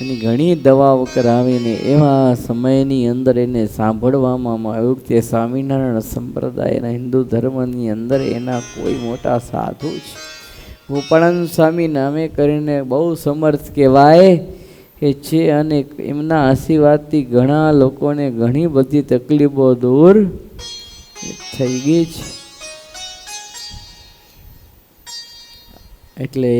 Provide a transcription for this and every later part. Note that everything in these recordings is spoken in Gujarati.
એની ઘણી દવાઓ કરાવીને એવા સમયની અંદર એને સાંભળવામાં આવ્યું કે સ્વામિનારાયણ સંપ્રદાયના હિન્દુ ધર્મની અંદર એના કોઈ મોટા સાધુ છે, ગોપાળાનંદ સ્વામી નામે કરીને બહુ સમર્થ કહેવાય એ છે, અને એમના આશીર્વાદથી ઘણા લોકોને ઘણી બધી તકલીફો દૂર થઈ ગઈ છે. એટલે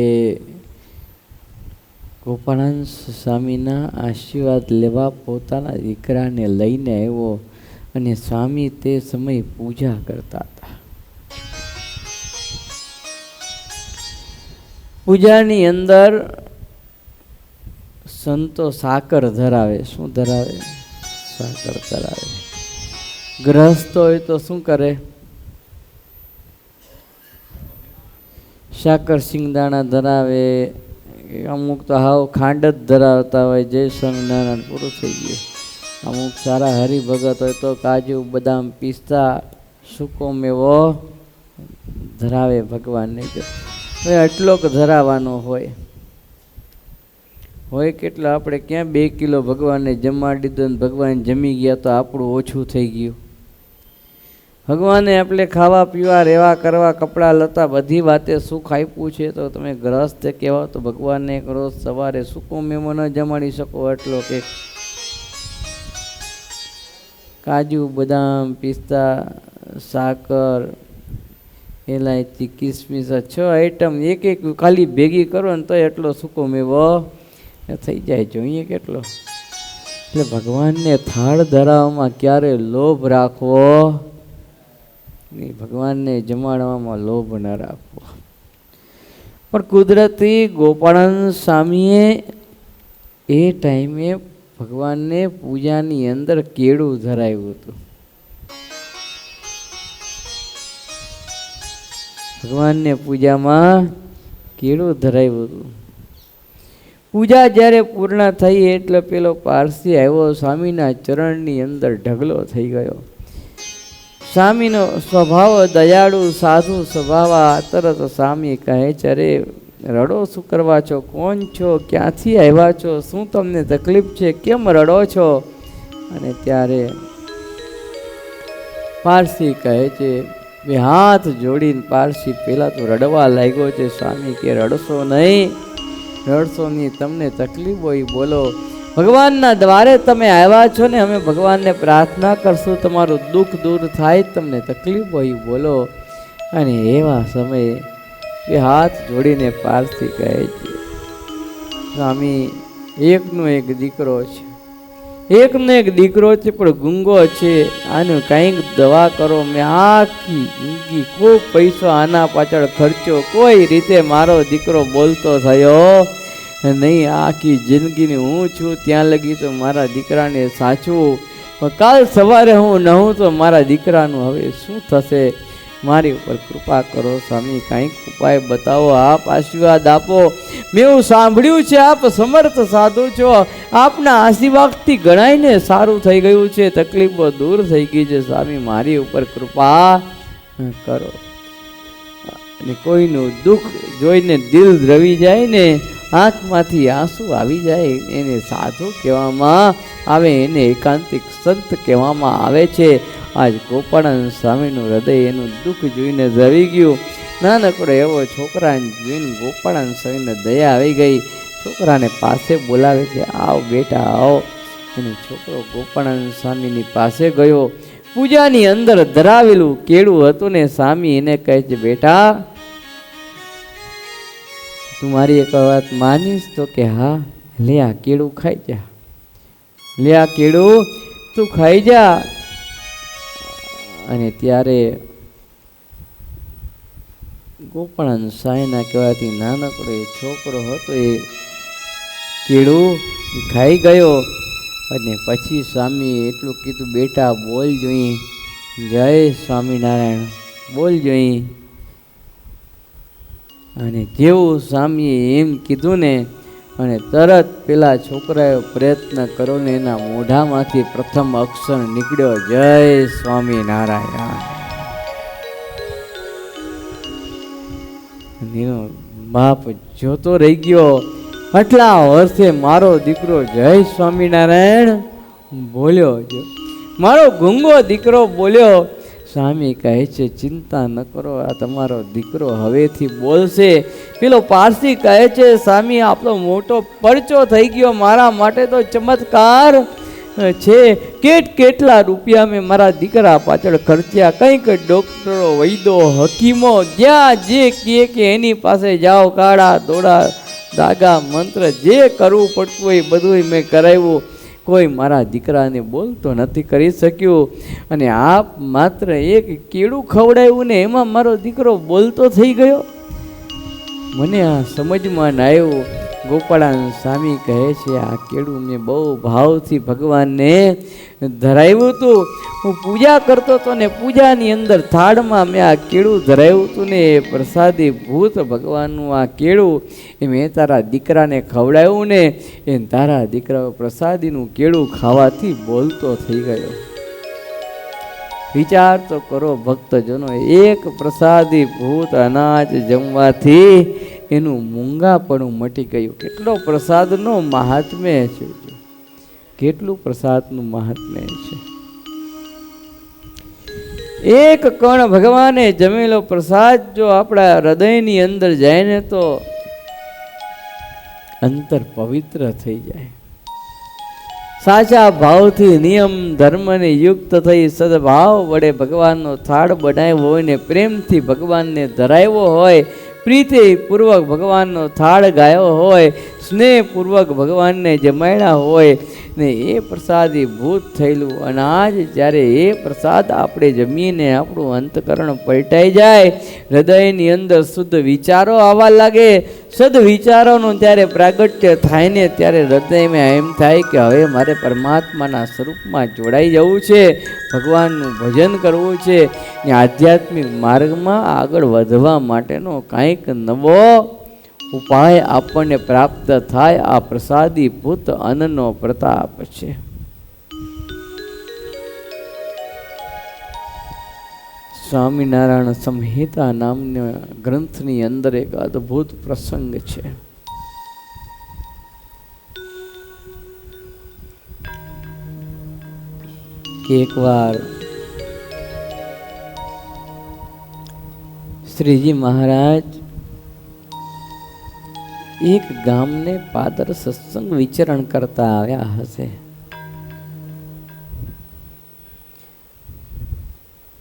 ગોપાળાનંદ સ્વામીના આશીર્વાદ લેવા પોતાના દીકરાને લઈને આવ્યો, અને સ્વામી તે સમયે પૂજા કરતા હતા. પૂજાની અંદર સંતો સાકર ધરાવે. શું ધરાવે? સાકર ધરાવે. ગ્રહસ્થ હોય તો શું કરે? સાકર સિંગદાણા ધરાવે. અમુક તો હાવ ખાંડ જ ધરાવતા હોય. જય સ્વામિનારાયણ પૂરું થઈ ગયું. અમુક સારા હરિભગત હોય તો કાજુ બદામ પિસ્તા સૂકો મેવો ધરાવે ભગવાનને. હવે આટલોક ધરાવવાનો હોય કેટલો? આપણે ક્યાં 2 કિલો ભગવાનને જમાડી દીધો ને ભગવાન જમી ગયા તો આપણું ઓછું થઈ ગયું. ભગવાને આપણે ખાવા પીવા રહેવા કરવા કપડાં લતા બધી વાતે સુખ આપ્યું છે, તો તમે ગ્રસ્ત કહેવા તો ભગવાનને એક રોજ સવારે સૂકો મેમો ન જમાડી શકો? એટલો કે કાજુ બદામ પિસ્તા સાકર એલાયચી કિસમિસ 6 આઈટમ એક ખાલી ભેગી કરો ને તો એટલો સૂકો મેવો થઈ જાય. જોઈએ કેટલો. એટલે ભગવાનને થાળ ધરાવવામાં ક્યારે લોભ રાખવો નહીં, ભગવાનને જમાડવામાં લોભ ન રાખવો. પણ કુદરતી ગોપાળાનંદ સ્વામીએ એ ટાઈમે ભગવાનને પૂજાની અંદર કેળું ધરાવ્યું હતું. ભગવાનને પૂજામાં કેળું ધરાવ્યું હતું. પૂજા જ્યારે પૂર્ણ થઈ એટલે પેલો પારસી આવ્યો, સ્વામીના ચરણની અંદર ઢગલો થઈ ગયો. સ્વામીનો સ્વભાવ દયાળુ સાધુ સ્વભાવ. તરત સ્વામી કહે છે, અરે રડો શું કરવા છો? કોણ છો? ક્યાંથી આવ્યા છો? શું તમને તકલીફ છે? કેમ રડો છો? અને ત્યારે પારસી કહે છે, બે હાથ જોડીને પારસી પેલા તો રડવા લાગ્યો છે. સ્વામી કે રડશો નહીં, રડશો નહીં, તમને તકલીફ હોય બોલો. ભગવાનના દ્વારે તમે આવ્યા છો ને, અમે ભગવાનને પ્રાર્થના કરશું તમારું દુઃખ દૂર થાય, તમને તકલીફ હોય બોલો. અને એવા સમયે એ હાથ જોડીને પારસી કહે છે, સ્વામી એકનો એક દીકરો છે, એકનો એક દીકરો છે પણ ગુંગો છે, આનું કંઈક દવા કરો. મેં આખી જિંદગી ખૂબ પૈસો આના પાછળ ખર્ચો, કોઈ રીતે મારો દીકરો બોલતો થયો નહીં. આખી જિંદગીની હું છું ત્યાં લગી તો મારા દીકરાને સાચવું, પણ કાલ સવારે હું નહું તો મારા દીકરાનું હવે શું થશે? મારી ઉપર કૃપા કરો સ્વામી, કંઈક ઉપાય બતાવો, આપ આશીર્વાદ આપો. મેં એવું સાંભળ્યું છે આપ સમર્થ સાધુ છો, આપના આશીર્વાદથી ગણાઈને સારું થઈ ગયું છે, તકલીફો દૂર થઈ ગઈ છે. સ્વામી મારી ઉપર કૃપા કરો. અને કોઈનું દુઃખ જોઈને દિલ દ્રવી જાય ને, આંખમાંથી આંસુ આવી જાય, એને સાધુ કહેવામાં આવે, એને એકાંતિક સંત કહેવામાં આવે છે. આજ ગોપાળાનંદ સ્વામીનું હૃદય એનું દુઃખ જોઈને દ્રવી ગયું. નાનકડો એવો છોકરાને જોઈને ગોપાળાનંદ સ્વામીને દયા આવી ગઈ. છોકરાને પાસે બોલાવે છે, આવ બેટા આવો. અને છોકરો ગોપાળાનંદ સ્વામીની પાસે ગયો. પૂજાની અંદર ધરાવેલું કેળું હતું ને, સ્વામી એને કહે છે, બેટા તું મારી એક વાત માનીશ? તો કે હા. લે આ કેળું ખાઈ જા, લે આ કેળું તું ખાઈ જા. અને ત્યારે ગોપાળાનંદ સ્વામીના કહેવાથી નાનકડો એ છોકરો હતો, એ કેળું ખાઈ ગયો. અને પછી સ્વામીએ એટલું કીધું, બેટા બોલ જોઈ, જય સ્વામિનારાયણ બોલ જોઈ. અને જેવું સ્વામીએ એમ કીધું ને, અને તરત પેલા છોકરાએ પ્રયત્ન કર્યો ને એના મોઢામાંથી પ્રથમ અક્ષર નીકળ્યો, જય સ્વામિનારાયણ. એનો બાપ જોતો રહી ગયો. આટલા વર્ષે મારો દીકરો જય સ્વામિનારાયણ બોલ્યો છે, મારો ગુંગો દીકરો બોલ્યો. સ્વામી કહે છે ચિંતા ન કરો, આ તમારો દીકરો હવેથી બોલશે. પેલો પારસી કહે છે સ્વામી આપણો મોટો પરચો થઈ ગયો, મારા માટે તો ચમત્કાર છે. કેટલા રૂપિયા મેં મારા દીકરા પાછળ ખર્ચ્યા, કંઈક ડોક્ટરો વૈદો હકીમો જ્યાં જે કહે કે એની પાસે જાઓ, કાળા દોડા દાગા મંત્ર જે કરવું પડતું હોય બધું મેં કરાવ્યું, કોઈ મારા દીકરાને બોલતો નથી કરી શક્યું. અને આપ માત્ર એક કેળું ખવડાવ્યું ને એમાં મારો દીકરો બોલતો થઈ ગયો. મને આ સમજમાં ના આવ્યું. ગોપાળાનંદ સ્વામી કહે છે આ કેળું મેં બહુ ભાવથી ભગવાનને ધરાવ્યું હતું. હું પૂજા કરતો હતો ને પૂજાની અંદર થાળમાં મેં આ કેળું ધરાવ્યું હતું ને એ પ્રસાદી ભૂત ભગવાનનું આ કેળું એ મેં તારા દીકરાને ખવડાવ્યું ને એ તારા દીકરા પ્રસાદીનું કેળું ખાવાથી બોલતો થઈ ગયો. વિચાર તો કરો ભક્તજનો, એક પ્રસાદી ભૂત અનાજ જમવાથી એનું મૂંગાપણું મટી ગયું. કેટલો પ્રસાદનો મહાત્મ્ય છે, કેટલું પ્રસાદનું મહાત્મ્ય છે. એક કણ ભગવાને જમેલો પ્રસાદ જો આપણા હૃદયની અંદર જાય ને તો અંતર પવિત્ર થઈ જાય. સાચા ભાવથી નિયમ ધર્મને યુક્ત થઈ સદભાવ વડે ભગવાનનો થાળ બનાવ્યો હોય ને પ્રેમથી ભગવાનને ધરાવ્યો હોય, પ્રીતિપૂર્વક ભગવાનનો થાળ ગાયો હોય, સ્નેહપૂર્વક ભગવાનને જમાડ્યા હોય ને એ પ્રસાદી ભૂત થયેલું અનાજ જ્યારે એ પ્રસાદ આપણે જમીને આપણું અંતકરણ પલટાઈ જાય, હૃદયની અંદર શુદ્ધ વિચારો આવવા લાગે, સદવિચારોનું ત્યારે પ્રાગટ્ય થાય ને ત્યારે હૃદયમાં એમ થાય કે હવે મારે પરમાત્માના સ્વરૂપમાં જોડાઈ જવું છે, ભગવાનનું ભજન કરવું છે ને આધ્યાત્મિક માર્ગમાં આગળ વધવા માટેનો કાંઈક નવો ઉપાય આપણને પ્રાપ્ત થાય. આ પ્રસાદી ભૂત અન્નનો પ્રતાપ છે. સ્વામિનારાયણ સંહિતા નામના ગ્રંથની અંદર એક અદ્ભુત પ્રસંગ છે. એકવાર શ્રીજી મહારાજ એક ગામને પાદર સત્સંગ વિચરણ કરતા આવ્યા હશે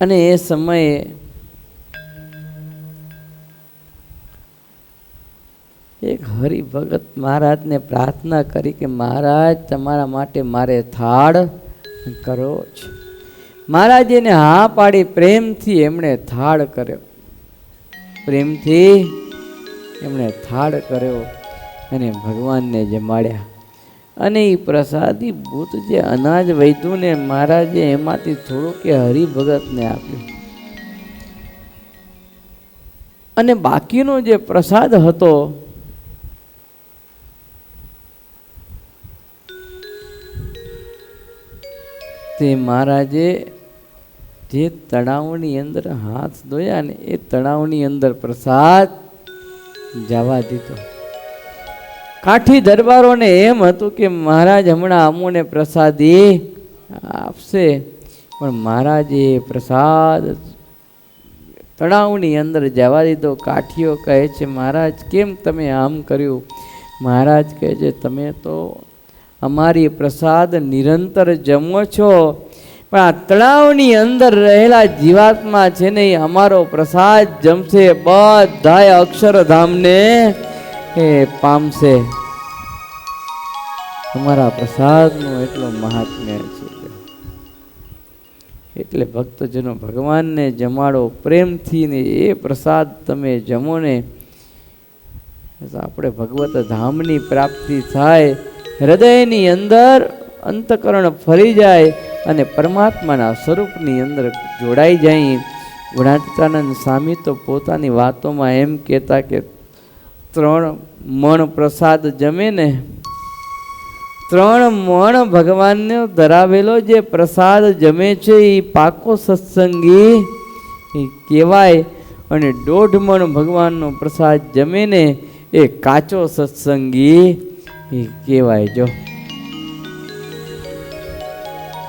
અને એ સમયે એક હરિભગત મહારાજને પ્રાર્થના કરી કે મહારાજ તમારા માટે મારે થાળ કરો છે. મહારાજ એને હા પાડી, પ્રેમથી એમણે થાળ કર્યો, પ્રેમથી એમણે થાળ કર્યો અને ભગવાનને જમાડ્યા. અને એ પ્રસાદી ભૂત જે અનાજ વૈધું ને મહારાજે એમાંથી થોડું કે હરિભગતને આપ્યું અને બાકીનો જે પ્રસાદ હતો તે મહારાજે જે તળાવની અંદર હાથ ધોયા ને એ તળાવની અંદર પ્રસાદ જવા દીધો. કાઠી દરબારોને એમ હતું કે મહારાજ હમણાં અમોને પ્રસાદી આપશે, પણ મહારાજે પ્રસાદ તળાવની અંદર જવા દીધો. કાઠીઓ કહે છે મહારાજ કેમ તમે આમ કર્યું? મહારાજ કહે છે તમે તો અમારી પ્રસાદ નિરંતર જમો છો, પણ આ તળાવની અંદર રહેલા જીવાત્મા છે ને અમારો પ્રસાદ જમશે, બધાય અક્ષરધામને એ પામશે. અમારા પ્રસાદનો એટલો મહાત્મ્ય છે. એટલે ભક્તજનો ભગવાનને જમાડો પ્રેમથી ને એ પ્રસાદ તમે જમો ને આપણે ભગવત ધામની પ્રાપ્તિ થાય, હૃદયની અંદર અંતકરણ ફરી જાય અને પરમાત્માના સ્વરૂપની અંદર જોડાઈ જાય. ગુણાતીતાનંદ સ્વામી તો પોતાની વાતોમાં એમ કહેતા કે 3 મણ પ્રસાદ જમે ને 3 મણ ભગવાનને ધરાવેલો જે પ્રસાદ જમે છે એ પાકો સત્સંગી કહેવાય, અને 1.5 મણ ભગવાનનો પ્રસાદ જમે ને એ કાચો સત્સંગી કહેવાય. જો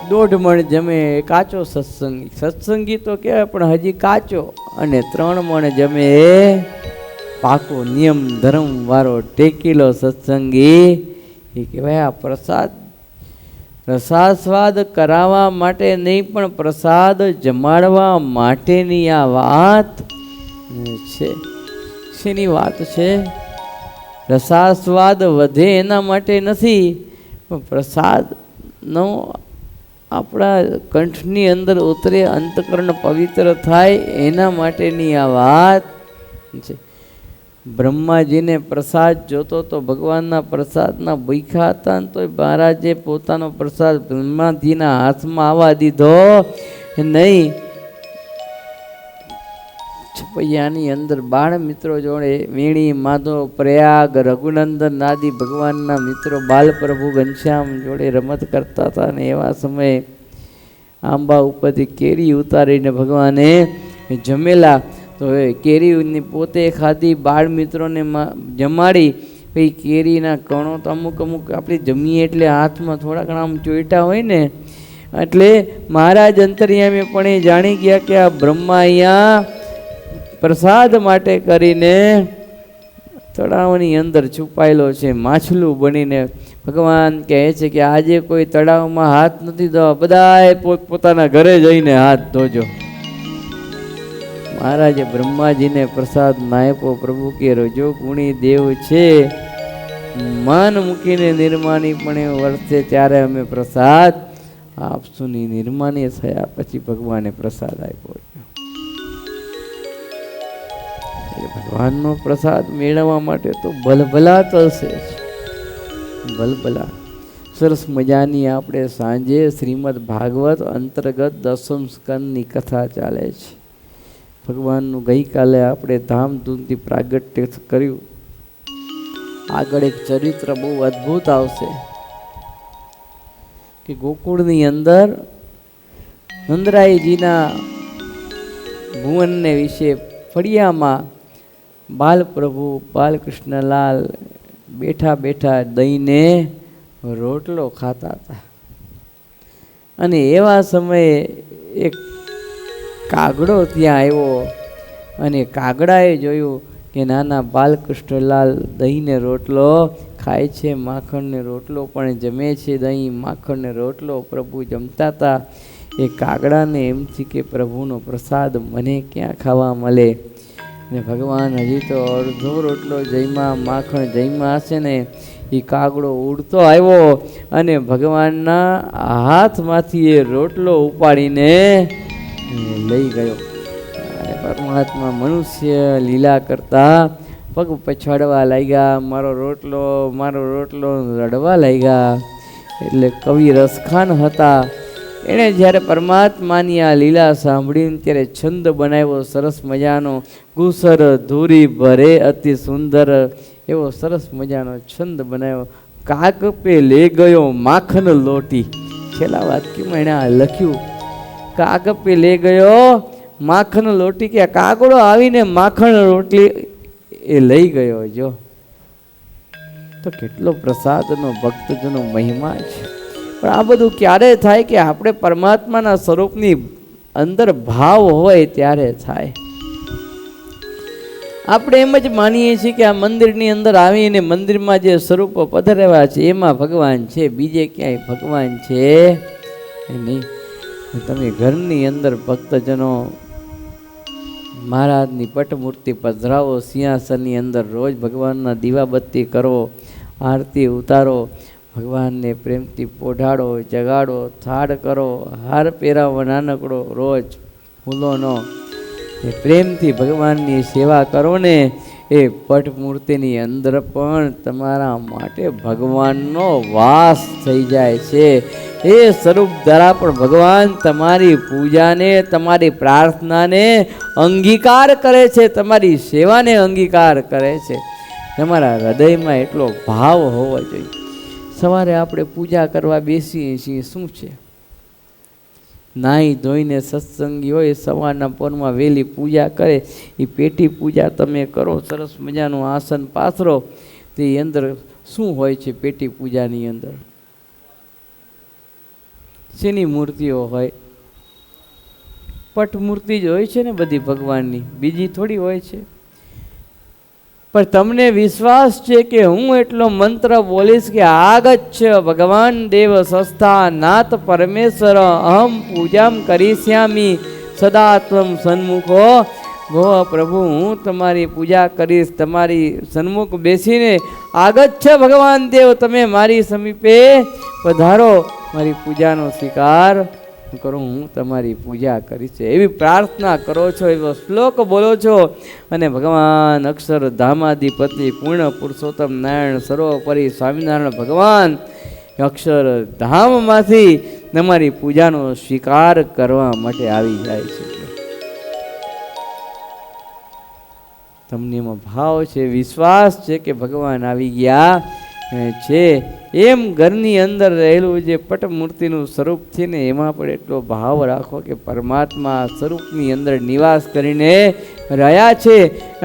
1.5 મણ જમે એ કાચો સત્સંગી. સત્સંગી તો કહેવાય પણ હજી કાચો. અને 3 મણ જમે એ પાકો નિયમ ધર્મ વાળો ટેકીલો સત્સંગી એ કહેવાય. આ પ્રસાદ રસાસ્વાદ કરાવવા માટે નહીં પણ પ્રસાદ જમાડવા માટેની આ વાત છે. શેની વાત છે? રસાસ્વાદ વધે એના માટે નથી, પણ પ્રસાદનો આપણા કંઠની અંદર ઉતરે, અંતકરણ પવિત્ર થાય એના માટેની આ વાત છે. બ્રહ્માજીને પ્રસાદ જોતો તો ભગવાનના પ્રસાદના ભૂખ્યા હતા ને તો મહારાજે પોતાનો પ્રસાદ બ્રહ્માજીના હાથમાં આવવા દીધો નહીં. છપૈયાની અંદર બાળ મિત્રો જોડે વેણી, માધવ, પ્રયાગ, રઘુનંદન આદિ ભગવાનના મિત્રો બાલપ્રભુ ઘનશ્યામ જોડે રમત કરતા હતા. ને એવા સમયે આંબા ઉપરથી કેરી ઉતારીને ભગવાને જમેલા. તો એ કેરીની પોતે ખાધી, બાળ મિત્રોને જમાડી. પછી કેરીના કણો તો અમુક આપણે જમીએ એટલે હાથમાં થોડા ઘણા આમ ચોઈટા હોય ને, એટલે મહારાજ અંતર્યામી પણ એ જાણી ગયા કે આ બ્રહ્મા અહીંયા પ્રસાદ માટે કરીને તળાવની અંદર છુપાયેલો છે, માછલું બનીને. ભગવાન કહે છે કે આજે કોઈ તળાવમાં હાથ નથી ધોવા, બધાએ પોતપોતાના ઘરે જઈને હાથ ધોજો. મહારાજે બ્રહ્માજીને પ્રસાદ નાયપો. પ્રભુ કે રજો ગુણી દેવ છે, માન મૂકીને નિર્માની પણ વર્તે ત્યારે અમે પ્રસાદ આપશું. ની નિર્માની થયા પછી ભગવાને પ્રસાદ આપ્યો. ભગવાનનો પ્રસાદ મેળવવા માટે તો ભલભલા તલસે છે, ભલભલા. સરસ મજાની આપણે સાંજે શ્રીમદ ભાગવત અંતર્ગત 10મ સ્કંદની કથા ચાલે છે. ભગવાનનું ગઈકાલે આપણે ધામધૂમથી પ્રાગટ્ય કર્યું. આગળ એક ચરિત્ર બહુ અદ્ભુત આવશે કે ગોકુળની અંદર નંદરાયજીના ભુવનને વિશે ફળિયામાં બાલપ્રભુ બાલકૃષ્ણલાલ બેઠા બેઠા દહીંને રોટલો ખાતા હતા. અને એવા સમયે એક કાગડો ત્યાં આવ્યો અને કાગડાએ જોયું કે નાના બાલકૃષ્ણલાલ દહીંને રોટલો ખાય છે, માખણને રોટલો પણ જમે છે. દહીં માખણને રોટલો પ્રભુ જમતા હતા. એ કાગડાને એમ થી કે પ્રભુનો પ્રસાદ મને ક્યાં ખાવા મળે. ને ભગવાન હજી તો અડધો રોટલો જઈમાં માખણ જઈમાં હશે ને, એ કાગડો ઉડતો આવ્યો અને ભગવાનના હાથમાંથી એ રોટલો ઉપાડીને લઈ ગયો. અને પરમાત્મા મનુષ્ય લીલા કરતા પગ પછાડવા લાગ્યા, મારો રોટલો રડવા લાગ્યા. એટલે કવિ રસખાન હતા, એણે જ્યારે પરમાત્માની આ લીલા સાંભળીને ત્યારે છંદ બનાવ્યો સરસ મજાનો. ગુસર ધૂરી ભરે અતિ સુંદર, એવો સરસ મજાનો છંદ બનાવ્યો. કાક પે લે ગયો માખણ લોટી. છેલ્લા વાક્યમાં એણે આ લખ્યું, કાક પે લે ગયો માખણ લોટી, કે કાગડો આવીને માખણ રોટલી એ લઈ ગયો. જો તો કેટલો પ્રસાદનો ભક્તજનો મહિમા છે. પણ આ બધું ક્યારે થાય કે આપણે પરમાત્માના સ્વરૂપની અંદર ભાવ હોય ત્યારે થાય. આપણે એમ જ માનીએ છીએ કે આ મંદિરની અંદર આવીને મંદિરમાં જે સ્વરૂપો પધરાવ્યા છે એમાં ભગવાન છે, બીજે ક્યાંય ભગવાન છે નહીં. તમે ઘરની અંદર ભક્તજનો મહારાજની પટમૂર્તિ પધરાવો, સિંહાસનની અંદર રોજ ભગવાનના દીવાબત્તી કરો, આરતી ઉતારો, ભગવાનને પ્રેમથી પોઢાડો, જગાડો, થાળ કરો, હાર પહેરાવો નાનકડો રોજ ફૂલોનો, એ પ્રેમથી ભગવાનની સેવા કરો ને, એ પટમૂર્તિની અંદર પણ તમારા માટે ભગવાનનો વાસ થઈ જાય છે. એ સ્વરૂપ દ્વારા પણ ભગવાન તમારી પૂજાને, તમારી પ્રાર્થનાને અંગીકાર કરે છે, તમારી સેવાને અંગીકાર કરે છે. તમારા હૃદયમાં એટલો ભાવ હોવો જોઈએ. સવારે આપણે પૂજા કરવા બેસીએ છીએ, શું છે? નાહી ધોઈને સત્સંગી હોય સવારના પોરમાં વહેલી પૂજા કરે, એ પેટી પૂજા તમે કરો, સરસ મજાનું આસન પાથરો. તે અંદર શું હોય છે? પેટી પૂજાની અંદર શેની મૂર્તિઓ હોય? પટ મૂર્તિ જ હોય છે ને બધી ભગવાનની, બીજી થોડી હોય છે. પણ તમને વિશ્વાસ છે કે હું એટલો મંત્ર બોલીશ કે આગચ્છ ભગવાન દેવ સંસ્થા નાથ પરમેશ્વર અહમ પૂજામ કરીશ્યામી સદા ત્વમ સન્મુખો. ગો પ્રભુ, હું તમારી પૂજા કરીશ, તમારી સન્મુખ બેસીને. આગચ્છ ભગવાન દેવ, તમે મારી સમીપે પધારો, મારી પૂજાનો સ્વીકાર કરો, હું તમારી પૂજા કરીશ. એવી પ્રાર્થના કરો છો, એવો શ્લોક બોલો છો. અને ભગવાન અક્ષરધામાધિપતિ પૂર્ણ પુરુષોત્તમ નારાયણ સર્વોપરી સ્વામિનારાયણ ભગવાન અક્ષરધામમાંથી તમારી પૂજાનો સ્વીકાર કરવા માટે આવી જાય છે. તમને એમાં ભાવ છે, વિશ્વાસ છે કે ભગવાન આવી ગયા છે. એમ ઘરની અંદર રહેલું જે પટ મૂર્તિનું સ્વરૂપ છે ને, એમાં પણ એટલો ભાવ રાખો કે પરમાત્મા સ્વરૂપની અંદર નિવાસ કરીને રહ્યા છે.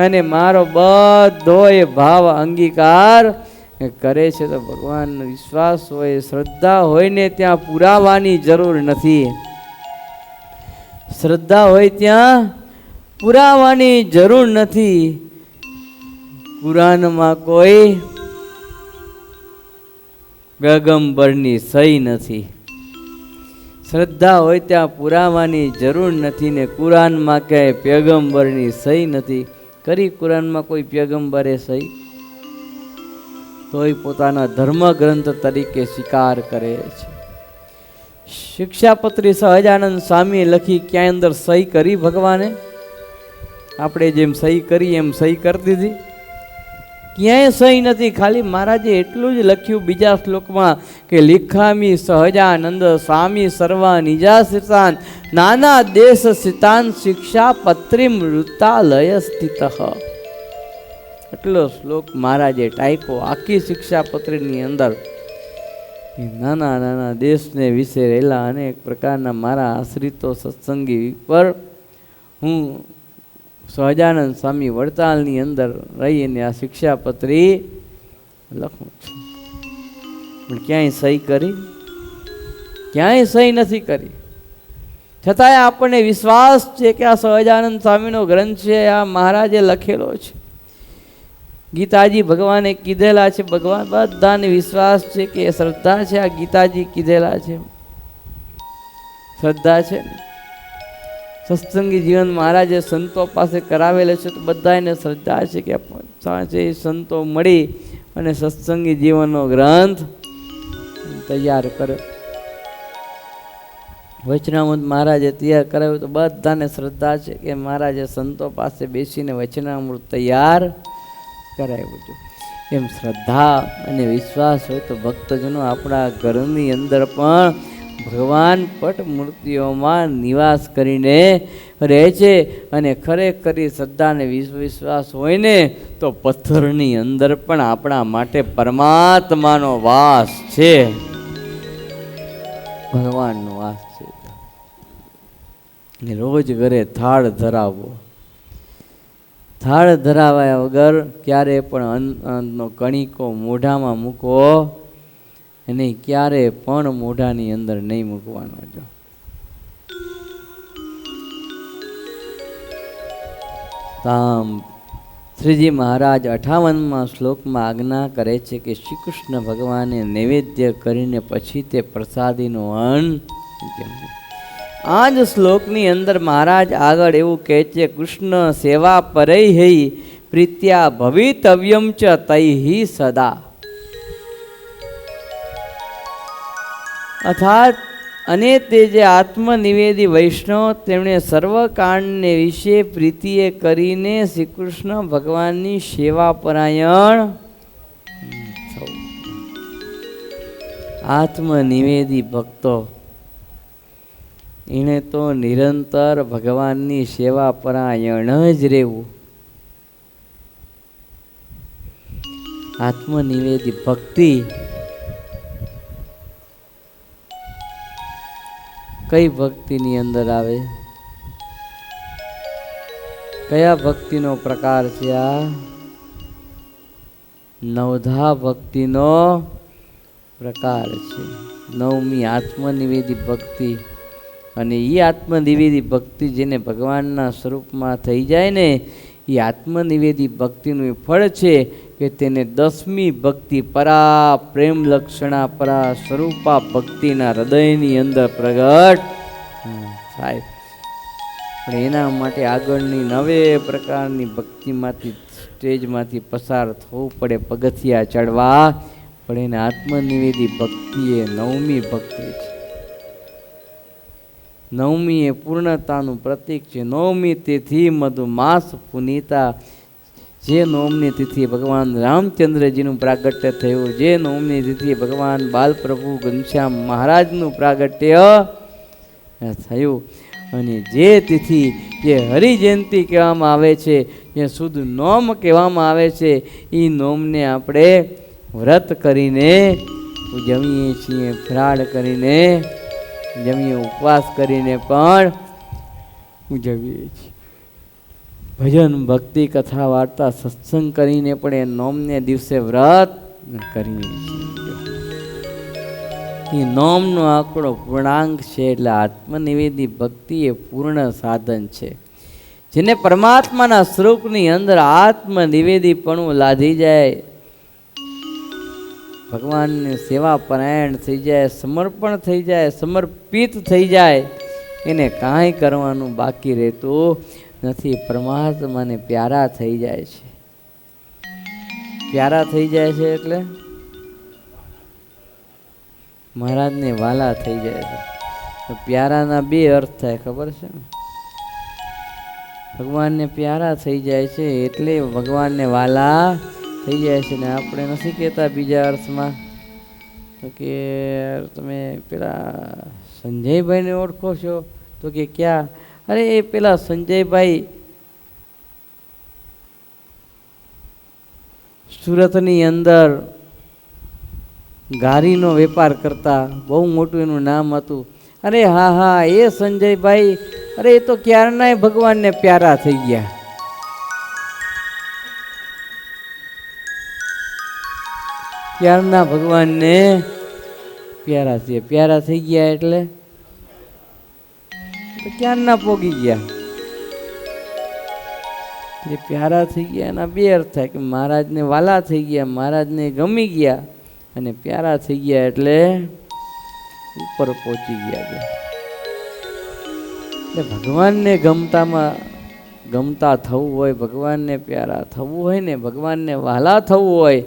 અને મારો બધો એ ભાવ અંગીકાર કરે છે. તો ભગવાનનો વિશ્વાસ હોય, શ્રદ્ધા હોય ને ત્યાં પુરાવાની જરૂર નથી. શ્રદ્ધા હોય ત્યાં પુરાવાની જરૂર નથી. કુરાનમાં કોઈ પેગંબરની સહી નથી. શ્રદ્ધા હોય ત્યાં પુરાવાની જરૂર નથી. ને કુરાનમાં ક્યાંય પેગંબરની સહી નથી કરી. કુરાનમાં કોઈ પેગંબરે સહી? તોય પોતાના ધર્મગ્રંથ તરીકે સ્વીકાર કરે છે. શિક્ષાપત્રી સહજાનંદ સ્વામીએ લખી, ક્યાંય અંદર સહી કરી ભગવાને? આપણે જેમ સહી કરી એમ સહી કરી દીધી? ક્યાંય સહી નથી. ખાલી મહારાજે એટલું જ લખ્યું બીજા શ્લોકમાં કે લિખામી સહજાનંદ સ્વામી સર્વા નિજાસિતાન નાના દેશ સિતાન શિક્ષાપત્રી મૃતાલય સ્થિત. એટલો શ્લોક મહારાજે ટાઈપો આખી શિક્ષાપત્રીની અંદર. નાના નાના દેશને વિશે રહેલા અનેક પ્રકારના મારા આશ્રિતો સત્સંગી પર હું સહજાનંદ સ્વામી વડતાલની અંદર રહીને આ શિક્ષાપત્રી લખું છું. પણ ક્યાંય સહી કરી? ક્યાંય સહી નથી કરી. છતાંય આપણને વિશ્વાસ છે કે આ સહજાનંદ સ્વામીનો ગ્રંથ છે, આ મહારાજે લખેલો છે. ગીતાજી ભગવાને કીધેલા છે. ભગવાન બધાને વિશ્વાસ છે કે શ્રદ્ધા છે, આ ગીતાજી કીધેલા છે. શ્રદ્ધા છે. સત્સંગી જીવન મહારાજે સંતો પાસે કરાવેલો છે, તો બધાને શ્રદ્ધા છે કે સાંજે સંતો મળી અને સત્સંગી જીવનનો ગ્રંથ તૈયાર કર્યો. વચનામૃત મહારાજે તૈયાર કરાવ્યું, તો બધાને શ્રદ્ધા છે કે મહારાજે સંતો પાસે બેસીને વચનામૃત તૈયાર કરાવ્યું છે. એમ શ્રદ્ધા અને વિશ્વાસ હોય તો ભક્તજનો આપણા ઘરની અંદર પણ ભગવાન પટ મૂર્તિઓમાં નિવાસ કરીને રહે છે. અને ખરેખર શ્રદ્ધા અને વિશ્વાસ હોય ને તો પથ્થરની અંદર પણ આપણા માટે પરમાત્માનો વાસ છે, ભગવાનનો વાસ છે. રોજ ઘરે થાળ ધરાવવો. થાળ ધરાવ્યા વગર ક્યારે પણ અન્નનો કણિકો મોઢામાં મૂકો અને ક્યારે પણ મોઢાની અંદર નહીં મૂકવાનો. જો તામ શ્રીજી મહારાજ 58મા શ્લોકમાં આજ્ઞા કરે છે કે શ્રી કૃષ્ણ ભગવાને નૈવેદ્ય કરીને પછી તે પ્રસાદીનો અન્ન. આ જ શ્લોકની અંદર મહારાજ આગળ એવું કહે છે, કૃષ્ણ સેવા પરૈ પ્રીત્યા ભવિતવ્યમ ચ તૈહિ સદા. અર્થાત અને તે જે આત્મનિવેદી વૈષ્ણવ તેમણે સર્વકાંડને વિશે પ્રીતિએ કરીને શ્રી કૃષ્ણ ભગવાનની સેવા પરાયણ. આત્મનિવેદી ભક્તો એને તો નિરંતર ભગવાનની સેવા પરાયણ જ રહેવું. કઈ ભક્તિની અંદર આવે? કયા ભક્તિનો પ્રકાર છે આ? નવધા ભક્તિનો પ્રકાર છે. નવમી આત્મનિવેદી ભક્તિ. અને એ આત્મનિવેદી ભક્તિ જેને ભગવાનના સ્વરૂપમાં થઈ જાય ને, એ આત્મનિવેદી ભક્તિનું એ ફળ છે કે તેને 10મી ભક્તિ પરા પ્રેમ લક્ષણા પરા સ્વરૂપા ભક્તિના હૃદયની અંદર પ્રગટ થાય. પણ એના માટે આગળની 9 પ્રકારની ભક્તિમાંથી સ્ટેજમાંથી પસાર થવું પડે, પગથિયા ચડવા પણ એને આત્મનિવેદી ભક્તિ એ 9મી ભક્તિ છે. 9મી એ પૂર્ણતાનું પ્રતીક છે. 9મી તિથિ મધુમાસ પુનીતા. જે 9મી તિથિએ ભગવાન રામચંદ્રજીનું પ્રાગટ્ય થયું, જે 9મી તિથિએ ભગવાન બાલપ્રભુ ઘનશ્યામ મહારાજનું પ્રાગટ્ય થયું, અને જે તિથિ જે હરિજયંતિ કહેવામાં આવે છે, જે શુદ્ધ નોમ કહેવામાં આવે છે, એ નોમને આપણે વ્રત કરીને ઉજવીએ છીએ, ફરાળ કરીને જમીએ, ઉપવાસ કરીને પણ ઉજવીએ છીએ. ભજન ભક્તિ કથા વાર્તા સત્સંગ કરીને પણ એ નોમને દિવસે વ્રત કરીએ છીએ. એ નોમનો આંકડો પૂર્ણાંક છે. એટલે આત્મનિવેદી ભક્તિ એ પૂર્ણ સાધન છે. જેને પરમાત્માના સ્વરૂપની અંદર આત્મનિવેદીપણું લાદી જાય, ભગવાનની સેવા પરાયણ થઈ જાય, સમર્પણ થઈ જાય, સમર્પિત થઈ જાય, એને કાંઈ કરવાનું બાકી રહેતું નથી. પરમાત્માને પ્યારા થઈ જાય છે. પ્યારા થઈ જાય છે એટલે મહારાજને વાલા થઈ જાય છે. તો પ્યારાના 2 અર્થ થાય, ખબર છે? ભગવાનને પ્યારા થઈ જાય છે એટલે ભગવાનને વાલા થઈ જાય છે. ને આપણે નથી કહેતા બીજા અર્થમાં તો કે તમે પેલા સંજયભાઈને ઓળખો છો? તો કે ક્યાં? અરે એ પેલા સંજયભાઈ સુરતની અંદર ગારીનો વેપાર કરતા, બહુ મોટું એનું નામ હતું. અરે હા હા, એ સંજયભાઈ, અરે એ તો ક્યારનાય ભગવાનને પ્યારા થઈ ગયા. ક્યારના ભગવાનને પ્યારા છે. પ્યારા થઈ ગયા એટલે ક્યારના પોગી ગયા. એ પ્યારા થઈ ગયા એના 2 અર્થ થાય કે મહારાજને વાલા થઈ ગયા, મહારાજને ગમી ગયા, અને પ્યારા થઈ ગયા એટલે ઉપર પહોંચી ગયા છે. એટલે ભગવાનને ગમતા થવું હોય, ભગવાનને પ્યારા થવું હોય ને, ભગવાનને વાલા થવું હોય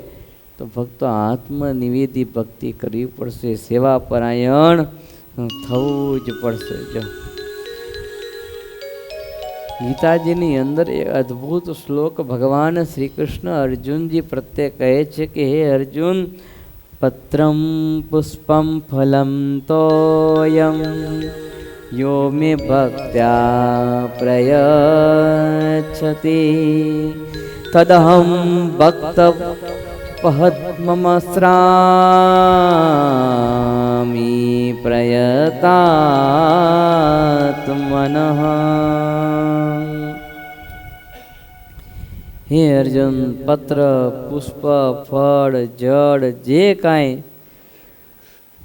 તો ભક્તો આત્મનિવેદી ભક્તિ કરવી પડશે, સેવા પરાયણ થવું જ પડશે. જો ગીતાજીની અંદર એક અદ્ભુત શ્લોક ભગવાન શ્રી કૃષ્ણ અર્જુનજી પ્રત્યે કહે છે કે હે અર્જુન, પત્રમ પુષ્પમ ફલમ તોયમ યો મે ભક્ત્યા પ્રયચ્છતિ તદહં ભક્ત પદ્મમસ્રામી પ્રયતાત્મનઃ. હે અર્જુન, પત્ર, પુષ્પ, ફળ, જળ જે કાંઈ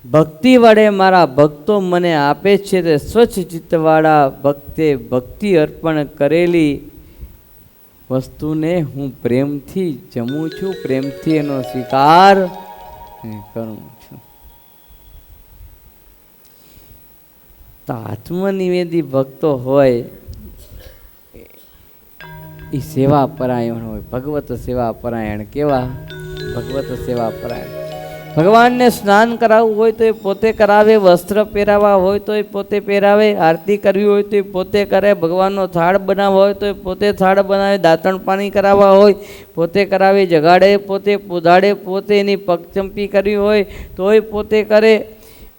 ભક્તિ વડે મારા ભક્તો મને આપે છે તે સ્વચ્છ ચિત્તવાળા ભક્તે ભક્તિ અર્પણ કરેલી વસ્તુને હું પ્રેમથી જમું છું, પ્રેમથી એનો સ્વીકાર કરું છું. તો આત્મનિવેદી ભક્તો હોય એ સેવા પરાયણ હોય, ભગવત સેવા પરાયણ. કેવા? ભગવત સેવા પરાયણ. ભગવાનને સ્નાન કરાવવું હોય તો એ પોતે કરાવે, વસ્ત્ર પહેરાવા હોય તો એ પોતે પહેરાવે, આરતી કરવી હોય તો એ પોતે કરે, ભગવાનનો થાળ બનાવવો હોય તો એ પોતે થાળ બનાવે, દાંતણ પાણી કરાવવા હોય પોતે કરાવે, જગાડે પોતે, પૂજાડે પોતે, એની પગચંપી કરવી હોય તો એ પોતે કરે,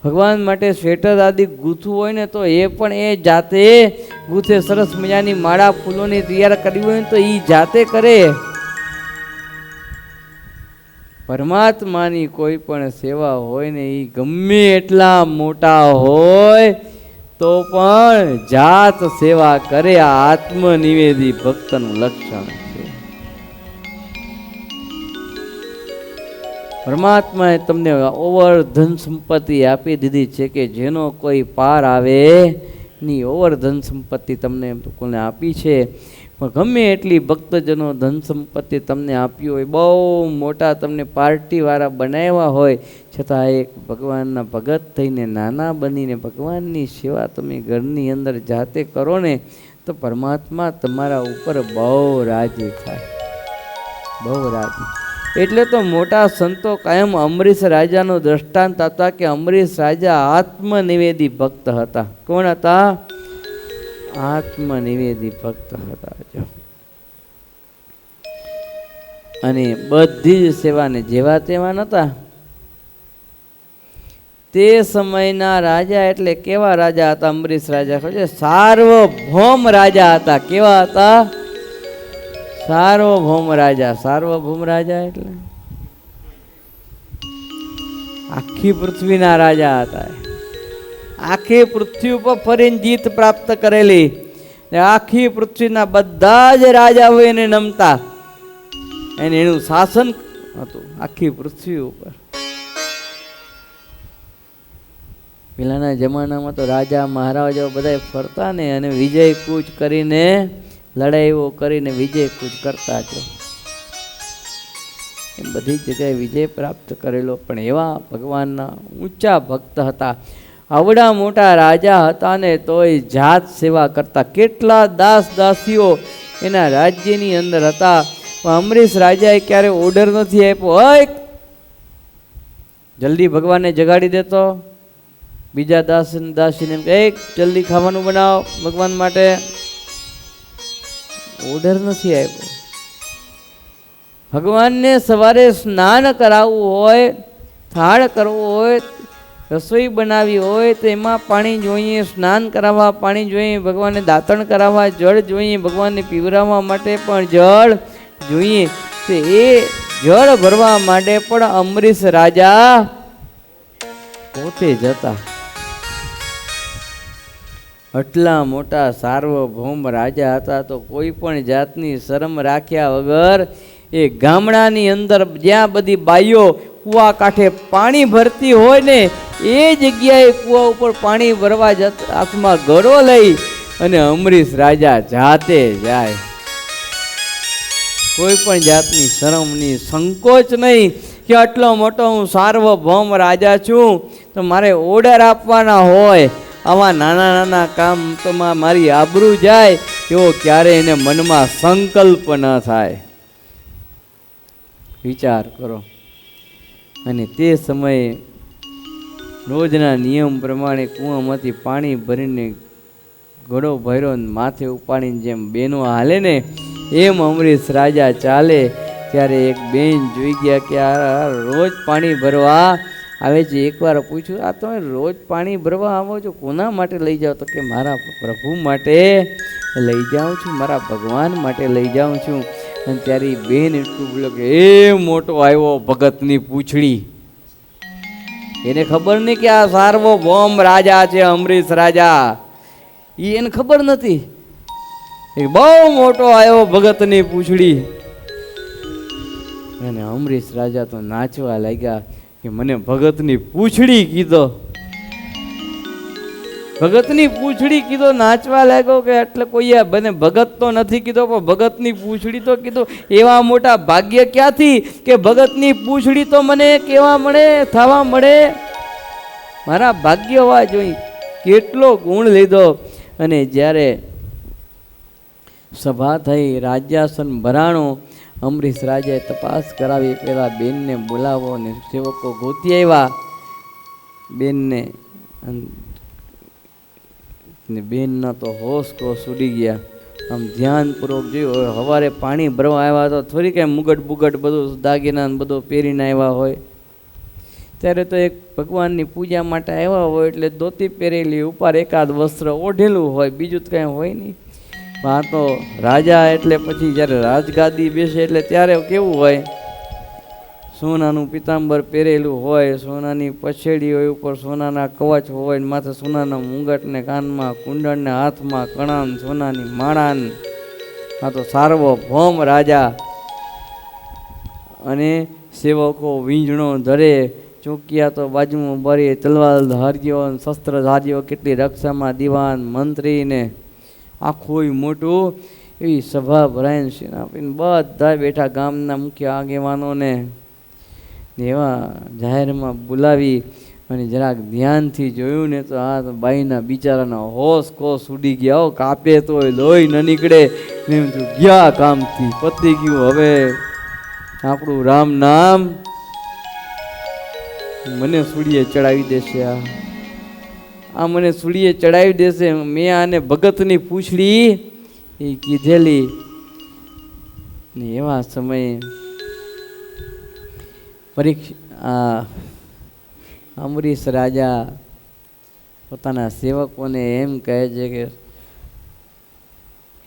ભગવાન માટે સ્વેટર આદિ ગૂંથવું હોય ને તો એ પણ એ જાતે ગૂંથે, સરસ મજાની માળા ફૂલોની તૈયાર કરવી હોય તો એ જાતે કરે. પરમાત્માની કોઈ પણ સેવા હોય ને એ ગમે એટલા મોટા હોય તો પણ જાત સેવા કરે આ આત્મનિવેદી ભક્તનું લક્ષણ છે. પરમાત્માએ તમને ઓવર ધન સંપત્તિ આપી દીધી છે કે જેનો કોઈ પાર આવે ની ઓવર ધન સંપત્તિ તમને લોકોને આપી છે. પણ ગમે એટલી ભક્તજનો ધન સંપત્તિ તમને આપી હોય, બહુ મોટા તમને પાર્ટીવાળા બનાવ્યા હોય, છતાં એક ભગવાનના ભગત થઈને નાના બનીને ભગવાનની સેવા તમે ઘરની અંદર જાતે કરો ને તો પરમાત્મા તમારા ઉપર બહુ રાજી થાય, બહુ રાજી. એટલે તો મોટા સંતો કાયમ અમરીશ રાજાનું દ્રષ્ટાંત હતા કે અમરીશ રાજા આત્મનિવેદી ભક્ત હતા. કોણ હતા? આત્મનિવેદી ભક્ત હતા. અને બધી જ સેવાને જેવા તેવા નતા. તે સમયના રાજા એટલે કેવા રાજા હતા? અમરીશ રાજા ખબર છે? સાર્વભૌમ રાજા હતા. કેવા હતા? સાર્વભૌમ રાજા. સાર્વભૌમ રાજા એટલે આખી પૃથ્વીના રાજા હતા. આખી પૃથ્વી ઉપર ફરીને જીત પ્રાપ્ત કરેલી. આખી પૃથ્વીના બધા જ રાજાઓ એને નમતા. એને એનું શાસન હતું આખી પૃથ્વી ઉપર. પેલાના જમાનામાં તો રાજા મહારાજાઓ બધા ફરતા ને અને વિજય કૂચ કરીને લડાઈઓ કરીને વિજય કૂચ કરતા છો. એમ બધી જગ્યાએ વિજય પ્રાપ્ત કરેલો. પણ એવા ભગવાનના ઊંચા ભક્ત હતા. આવડા મોટા રાજા હતા ને તોય જાત સેવા કરતા. કેટલા દાસ દાસીઓ એના રાજ્યની અંદર હતા. પણ અમરીશ રાજાએ ક્યારે ઓર્ડર નથી આપ્યો, હોય જલ્દી ભગવાનને જગાડી દેતો. બીજા દાસીને એમ એક જલ્દી ખાવાનું બનાવો ભગવાન માટે. ઓર્ડર નથી આપ્યો. ભગવાનને સવારે સ્નાન કરાવવું હોય, થાળ કરવો હોય, રસોઈ બનાવી હોય તો એમાં પાણી જોઈએ, સ્નાન કરાવવા પાણી જોઈએ, ભગવાનને દાંતણ કરાવવા જળ જોઈએ, ભગવાનને પીવરાવવા માટે પણ જળ જોઈએ. તો એ જળ ભરવા માટે પણ અમરીશ રાજા પોતે જતા. આટલા મોટા સાર્વભૌમ રાજા હતા તો કોઈ પણ જાતની શરમ રાખ્યા વગર એ ગામડાની અંદર જ્યાં બધી બાઈઓ કૂવા કાંઠે પાણી ભરતી હોય ને એ જગ્યાએ કૂવા ઉપર પાણી ભરવા હાથમાં ગળો લઈ અને અમરીશ રાજા જાતે જાય. કોઈ પણ જાતની શરમની સંકોચ નહીં કે આટલો મોટો હું સાર્વભૌમ રાજા છું તો મારે ઓર્ડર આપવાના હોય. આવા નાના નાના કામ તો મારી આબરૂ જાય એવો ક્યારે એને મનમાં સંકલ્પ ન થાય. વિચાર કરો. અને તે સમયે રોજના નિયમ પ્રમાણે કૂવામાંથી પાણી ભરીને ઘડો ભર્યો માથે ઉપાડીને જેમ બેનો હાલે ને એમ અમરીશ રાજા ચાલે. ત્યારે એક બેન જોઈ ગયા કે આ રોજ પાણી ભરવા આવે છે. એકવાર પૂછ્યું, આ તમે રોજ પાણી ભરવા આવો છો, કોના માટે લઈ જાઓ? તો કે મારા પ્રભુ માટે લઈ જાઉં છું, મારા ભગવાન માટે લઈ જાઉં છું. અને ત્યારે બેન એટલું બોલ્યો કે એ મોટો આવ્યો ભગતની પૂંછડી. એને ખબર નહીં કે આ સાર્વભૌમ રાજા છે અમરીશ રાજા. એને ખબર નથી. બહુ મોટો આવ્યો ભગતની પૂંછડી. અને અમરીશ રાજા તો નાચવા લાગ્યા કે મને ભગતની પૂંછડી કીધો. ભગતની પૂંછડી કીધો, નાચવા લાગ્યો કે એટલે કોઈએ મને ભગત તો નથી કીધો પણ ભગતની પૂંછડી તો કીધો. એવા મોટા ભાગ્ય ક્યાંથી કે ભગતની પૂંછડી તો મને કેવા મળે, થવા મળે. મારા ભાગ્ય હોવા જોઈએ. કેટલો ગુણ લીધો. અને જ્યારે સભા થઈ, રાજ્યાસન ભરાણો, અમરીશ રાજાએ તપાસ કરાવી. પેલા બેનને બોલાવો અને સેવકો ગોતી આવ્યા બેનને. બેનના તો હોશ કોશ ઉડી ગયા. આમ ધ્યાનપૂર્વક જોયું. સવારે પાણી ભરવા આવ્યા તો થોડી કાંઈ મુગટ બુગટ બધું દાગીના બધું પહેરીને આવ્યા હોય. ત્યારે તો એક ભગવાનની પૂજા માટે આવ્યા હોય એટલે ધોતી પહેરેલી, ઉપર એકાદ વસ્ત્ર ઓઢેલું હોય, બીજું તો કાંઈ હોય નહીં. આ તો રાજા એટલે પછી જ્યારે રાજગાદી બેસે એટલે ત્યારે કેવું હોય, સોનાનું પિતાંબર પહેરેલું હોય, સોનાની પછેડી હોય, ઉપર સોનાના કવચ હોય, માથે સોનાના મુંગટ ને કાનમાં કુંડળ ને હાથમાં કણાન સોનાની માળાન. આ તો સાર્વભૌમ રાજા. અને સેવકો વીંઝણો ધરે, ચોકિયા તો બાજુમાં ભરી, તલવાર ધાર્યો શસ્ત્ર ધાર્યો, કેટલી રક્ષામાં દિવાન મંત્રી ને આખું મોટું એવી સભા ભરાઈને સેનાપતિને બધા બેઠા, ગામના મુખ્ય આગેવાનોને એવા જાહેરમાં બોલાવી અને જરાક ધ્યાનથી જોયું ને તો આ બાઈના બિચારાના હોશ કોશ ઉડી ગયા. હો, કાપે તો લોહી ન નીકળે ને એમ તો ગયા કામથી, પતી ગયું. હવે આપણું રામ નામ મને સૂડીએ ચડાવી દેશે, આ મને સૂડીએ ચડાવી દેશે. મેં આને ભગતની પૂંછડી એ કીધેલી ને એવા સમયે અમરીશ રાજા પોતાના સેવકોને એમ કહે છે કે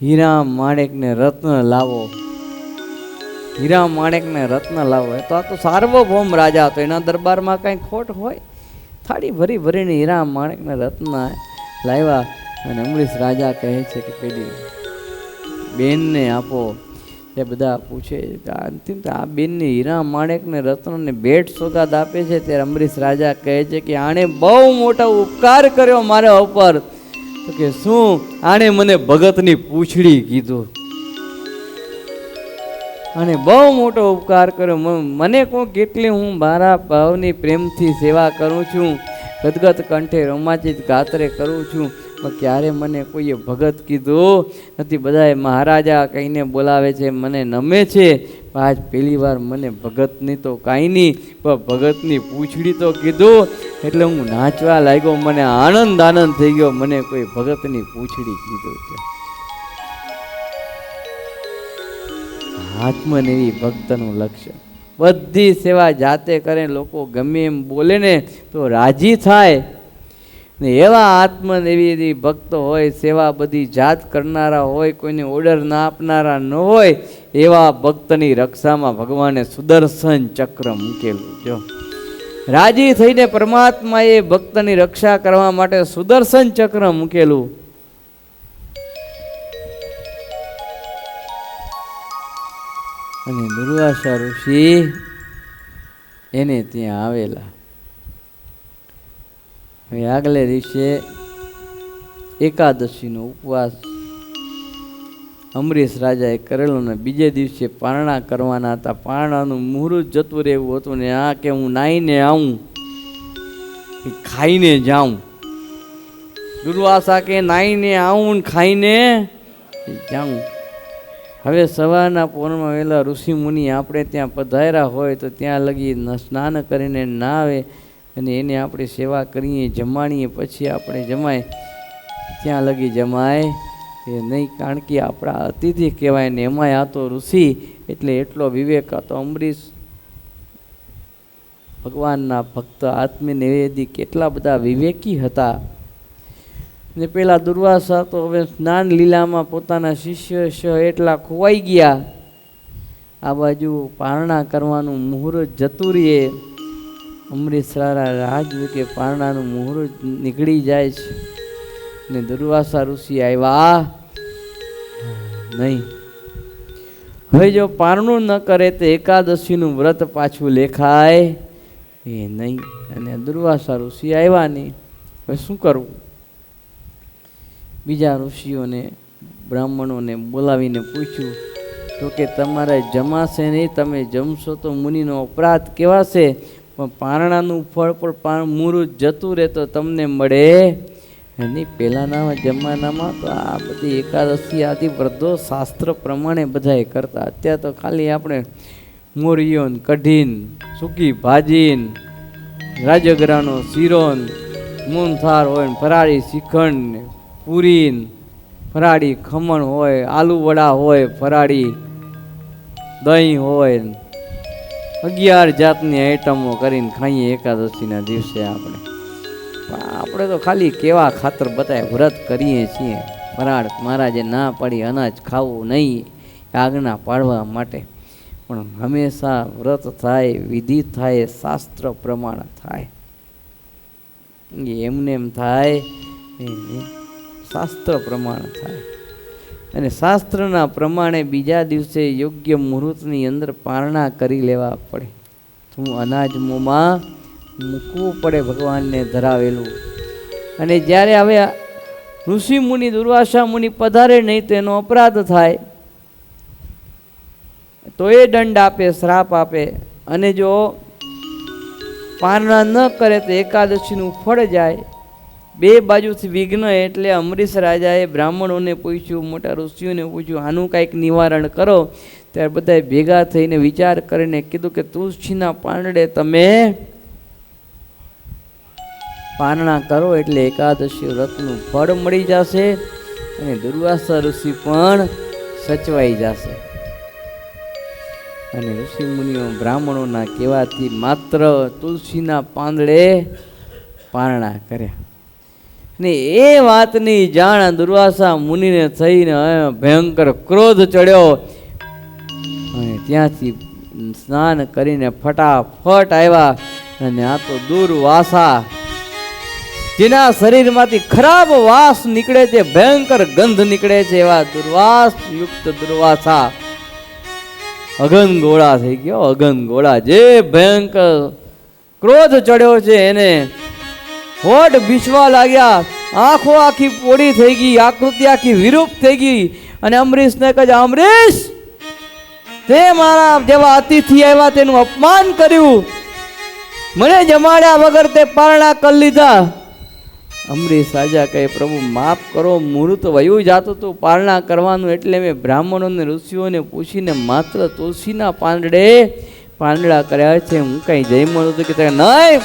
હીરા માણેકને રત્ન લાવો, હીરા માણેકને રત્ન લાવો. તો આ તો સાર્વભૌમ રાજા હતો, એના દરબારમાં કાંઈ ખોટ હોય? થાળી ભરી ભરીને હીરા માણેકને રત્ન લાવ્યા. અને અમરીશ રાજા કહે છે કે પેલી બેનને આપો. એ બધા પૂછે અંતિમ આ બેનને હીરા માણેકને રત્નને ભેટ સોગાદ આપે છે. ત્યારે અમરીશ રાજા કહે છે કે આણે બહુ મોટો ઉપકાર કર્યો મારા ઉપર. તો કે શું? આણે મને ભગતની પૂંછડી કીધું, અને બહુ મોટો ઉપકાર કર્યો. મને કહો કેટલી હું મારા ભાવની પ્રેમથી સેવા કરું છું, ગદગદ કંઠે રોમાંચિત ગાત્રે કરું છું, પણ ક્યારે મને કોઈએ ભગત કીધું નથી. બધાએ મહારાજા કહીને બોલાવે છે, મને નમે છે, પણ આજ પહેલી વાર મને ભગતની તો કાંઈ નહીં, પણ ભગતની પૂંછડી તો કીધું એટલે હું નાચવા લાગ્યો. મને આનંદ થઈ ગયો, મને કોઈ ભગતની પૂંછડી કીધું છે. આત્મનેવી ભક્તનું લક્ષણ. બધી સેવા જાતે કરે, લોકો ગમે એમ બોલે ને તો રાજી થાય ને એવા આત્મનેવી ભક્તો હોય, સેવા બધી જાત કરનારા હોય, કોઈને ઓર્ડર ના આપનારા ન હોય, એવા ભક્તની રક્ષામાં ભગવાને સુદર્શન ચક્ર મૂકેલું. જો રાજી થઈને પરમાત્માએ ભક્તની રક્ષા કરવા માટે સુદર્શન ચક્ર મૂકેલું. અને દુર્વાસા ઋષિ એને ત્યાં આવેલા. હવે આગલે દિવસે એકાદશીનો ઉપવાસ અમરીશ રાજાએ કરેલો ને બીજે દિવસે પારણા કરવાના હતા. પારણાનું મુહૂર્ત જતું રહેવું હતું ને આ કે હું નાહીને આવું, ખાઈને જાઉં. દુર્વાસા કે નાહીને આવું ને ખાઈને જાઉં. હવે સવારના પોરમાં વહેલા ઋષિ મુનિ આપણે ત્યાં પધાર્યા હોય તો ત્યાં લગી સ્નાન કરીને ના આવે અને એને આપણે સેવા કરીએ, જમાડીએ, પછી આપણે જમાય. ત્યાં લગી જમાય એ નહીં, કારણ કે આપણા અતિથિ કહેવાય ને એમાંય આ તો ઋષિ એટલે એટલો વિવેક હતો. અમરીશ ભગવાનના ભક્ત આત્મનિવેદી કેટલા બધા વિવેકી હતા. ને પેલા દુર્વાસા તો હવે સ્નાન લીલામાં પોતાના શિષ્ય એટલા ખોવાઈ ગયા. આ બાજુ પારણા કરવાનું મુહૂર્ત જતું રહીએ. અમરીશ રાહ જોયું કે પારણાનું મુહૂર્ત નીકળી જાય છે ને દુર્વાસા ઋષિ આવ્યા નહીં. હવે જો પારણું ન કરે તો એકાદશીનું વ્રત પાછું લેખાય એ નહીં. અને દુર્વાસા ઋષિ આવ્યા નહીં. હવે શું કરવું? બીજા ઋષિઓને બ્રાહ્મણોને બોલાવીને પૂછ્યું તો કે તમારે જમાશે નહીં, તમે જમશો તો મુનિનો અપરાધ કહેવાશે, પણ પારણાનું ફળ પણ મુહૂર્ત જતું રહે તો તમને મળે નહીં. પહેલાંના જમાનામાં તો આ બધી એકાદશી આદિ વ્રતો શાસ્ત્ર પ્રમાણે બધાએ કરતા. અત્યારે તો ખાલી આપણે મોરિયો ને કઢીન, સૂકી ભાજીન, રાજગરાનો શીરોન, મૂનથાર હોય ને ફરાળી શ્રીખંડ ને પૂરીન, ફરાળી ખમણ હોય, આલુ વડા હોય, ફરાળી દહીં હોય, 11 જાતની આઈટમો કરીને ખાઈએ એકાદશીના દિવસે. આપણે તો ખાલી કેવા ખાતર બતાવે વ્રત કરીએ છીએ. ફરાળ મહારાજે ના પાડી અનાજ ખાવું નહીં, આજ્ઞા પાડવા માટે. પણ હંમેશા વ્રત થાય, વિધિ થાય, શાસ્ત્ર પ્રમાણ થાય. એમને એમ થાય શાસ્ત્ર પ્રમાણ થાય. અને શાસ્ત્રના પ્રમાણે બીજા દિવસે યોગ્ય મુહૂર્તની અંદર પારણા કરી લેવા પડે. હું અનાજ મોંમાં મૂકવું પડે ભગવાનને ધરાવેલું. અને જ્યારે હવે ઋષિ મુનિ દુર્વાસા મુનિ પધારે નહીં તો એનો અપરાધ થાય તો એ દંડ આપે, શ્રાપ આપે. અને જો પારણા ન કરે તો એકાદશીનું ફળ જાય. બે બાજુથી વિઘ્ન. એટલે અમરીશ રાજાએ બ્રાહ્મણોને પૂછ્યું, મોટા ઋષિઓને પૂછ્યું, આનું કાંઈક નિવારણ કરો. ત્યારે બધાએ ભેગા થઈને વિચાર કરીને કીધું કે તુલસીના પાંદડે તમે પારણા કરો એટલે એકાદશી વ્રતનું ફળ મળી જશે અને દુર્વાસા ઋષિ પણ સચવાઈ જશે. અને ઋષિ મુનિઓ બ્રાહ્મણોના કહેવાથી માત્ર તુલસીના પાંદડે પારણા કર્યા. ને એ વાતની જાણ દુર્વાસા મુનિને થઈને ભયંકર ક્રોધ ચડ્યો. અને ત્યાંથી સ્નાન કરીને ફટાફટ આવ્યા. અને આ તો દુર્વાસા, જેના શરીરમાંથી ખરાબ વાસ નીકળે છે, ભયંકર ગંધ નીકળે છે, એવા દુર્વાસ યુક્ત દુર્વાસા અગનગોળા થઈ ગયો. અગનગોળા, જે ભયંકર ક્રોધ ચડ્યો છે એને હોઠ ભીસવા લાગ્યા, આંખો આખી પોડી થઈ ગઈ, આકૃતિ આખી વિરૂપ થઈ ગઈ. અને અમરીશને કહે, અમરીશ, તે મારા જેવા અતિથિ આવ્યા તેનું અપમાન કર્યું, મને જમાડ્યા વગર તે પારણા કરી લીધા. અમરીશ રાજા કહે, પ્રભુ માફ કરો, મુહૂર્ત વયું જાતું હતું પારણા કરવાનું, એટલે મેં બ્રાહ્મણોને ઋષિઓને પૂછીને માત્ર તુલસીના પાંદડા કર્યા છે. હું કઈ જઈમણ હતું કે નહીં,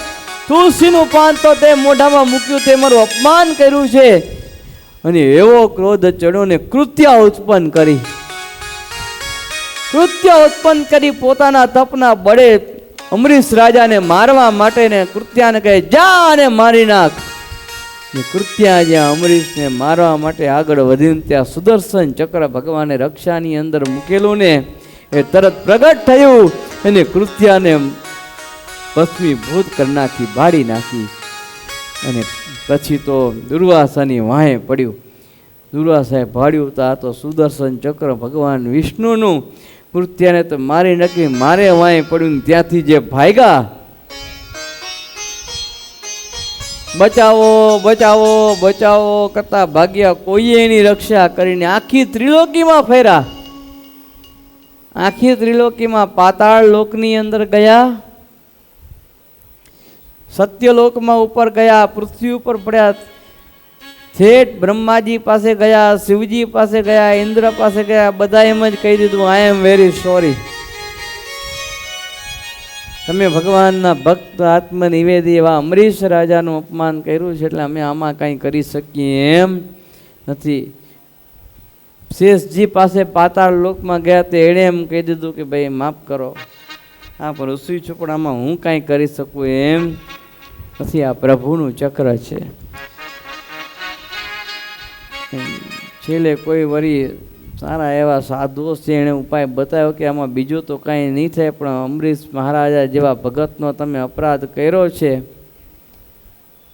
તુલસીનું પાન તો તે મોઢામાં મૂક્યું, તે મારું અપમાન કર્યું છે. અને એવો ક્રોધ ચડ્યો ને કૃત્ય ઉત્પન્ન કરી પોતાના તપના બળે અમરીશ રાજાને મારવા માટે ને કૃત્યાને કહે, જા અને મારી નાખ. કૃત્યા જ્યાં અમરીશને મારવા માટે આગળ વધીને ત્યાં સુદર્શન ચક્ર ભગવાને રક્ષાની અંદર મૂકેલું ને એ તરત પ્રગટ થયું અને કૃત્યાને ભસ્મીભૂત કરી નાખી, બાળી નાખી. અને પછી તો દુર્વાસાની વાહે પડ્યું. દુર્વાસાએ ભાડ્યું તો આ તો સુદર્શન ચક્ર ભગવાન વિષ્ણુનું. કૃત્યાને તો મારી નાખી, મારે વાહે પડ્યું. ત્યાંથી જે ભાગ્યા, બચાવો બચાવો બચાવો કરતા ભાગ્યા, કોઈએ એની રક્ષા કરીને આખી ત્રિલોકીમાં ફેર્યા. આખી ત્રિલોકીમાં પાતાળ લોકની અંદર ગયા, સત્યલોકમાં ઉપર ગયા, પૃથ્વી ઉપર પડ્યા, ઠેઠ બ્રહ્માજી પાસે ગયા, શિવજી પાસે ગયા, ઇન્દ્ર પાસે ગયા. બધા એમ જ કહી દીધું, આઈ એમ વેરી સોરી, તમે ભગવાનના ભક્ત આત્મનિવેદી એવા અમરીશ રાજાનું અપમાન કર્યું છે, એટલે અમે આમાં કંઈ કરી શકીએ એમ નથી. શેષજી પાસે પાતાળ લોકમાં ગયા તે એણે એમ કહી દીધું કે ભાઈ માફ કરો, આ પણ ઋષિ ચોપડામાં હું કાંઈ કરી શકું એમ નથી, આ પ્રભુનું ચક્ર છે. છેલ્લે કોઈ વળી સારા એવા સાધુઓ છે, એણે ઉપાય બતાવ્યો કે આમાં બીજું તો કાંઈ નહીં થાય, પણ અમરીશ મહારાજા જેવા ભગતનો તમે અપરાધ કર્યો છે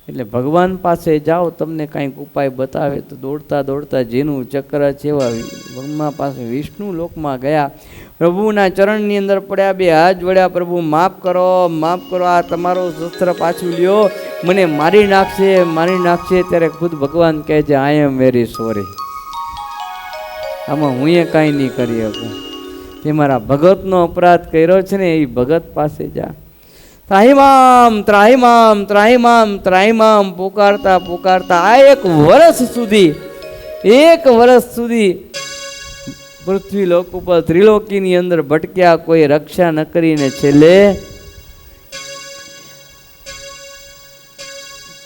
એટલે ભગવાન પાસે જાઓ, તમને કાંઈક ઉપાય બતાવે. તો દોડતા દોડતા જેનું ચક્ર છે એવા બ્રહ્મા પાસે વિષ્ણુ લોકમાં ગયા, પ્રભુના ચરણની અંદર પડ્યા, બે હાથ જોડ્યા, પ્રભુ માફ કરો, માફ કરો, આ તમારું શસ્ત્ર પાછું લ્યો, મને મારી નાખશે, મારી નાખશે. ત્યારે ખુદ ભગવાન કહે છે, આઈ એમ વેરી સોરી, આમાં હું એ કાંઈ નહીં કરી શકું, તે મારા ભગતનો અપરાધ કર્યો છે ને એ ભગત પાસે જા. ત્રાહિમામ ત્રાહિમામ ત્રાહિમામ ત્રાહિમામ પુકારતા પુકારતા આ એક વર્ષ સુધી પૃથ્વી લોક ઉપર ત્રિલોકીની અંદર ભટક્યા, કોઈ રક્ષા ન કરીને છેલ્લે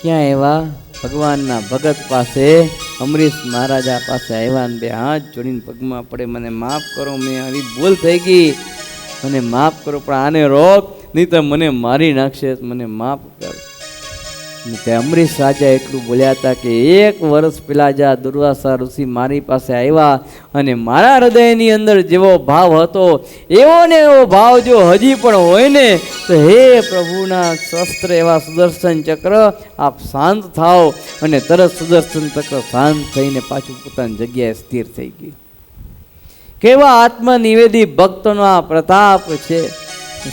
ક્યાં એવા ભગવાનના ભગત પાસે અમરીશ મહારાજા પાસે આવ્યા ને બે હાથ જોડીને પગમાં પડે, મને માફ કરો, મેં આવી ભૂલ થઈ ગઈ, મને માફ કરો, પણ આને રોક નહીં તો મને મારી નાખશે, મને માફ કર. તે અમરીશ રાજા એટલું બોલ્યા હતા કે 1 વર્ષ પહેલાં જ્યાં દુર્વાસા ઋષિ મારી પાસે આવ્યા અને મારા હૃદયની અંદર જેવો ભાવ હતો એવો ને એવો ભાવ જો હજી પણ હોય ને તો હે પ્રભુના શસ્ત્ર એવા સુદર્શન ચક્ર આપ શાંત થાઓ. અને તરત સુદર્શન ચક્ર શાંત થઈને પાછું પોતાની જગ્યાએ સ્થિર થઈ ગયું. કેવા આત્મનિવેદી ભક્તનો આ પ્રતાપ છે.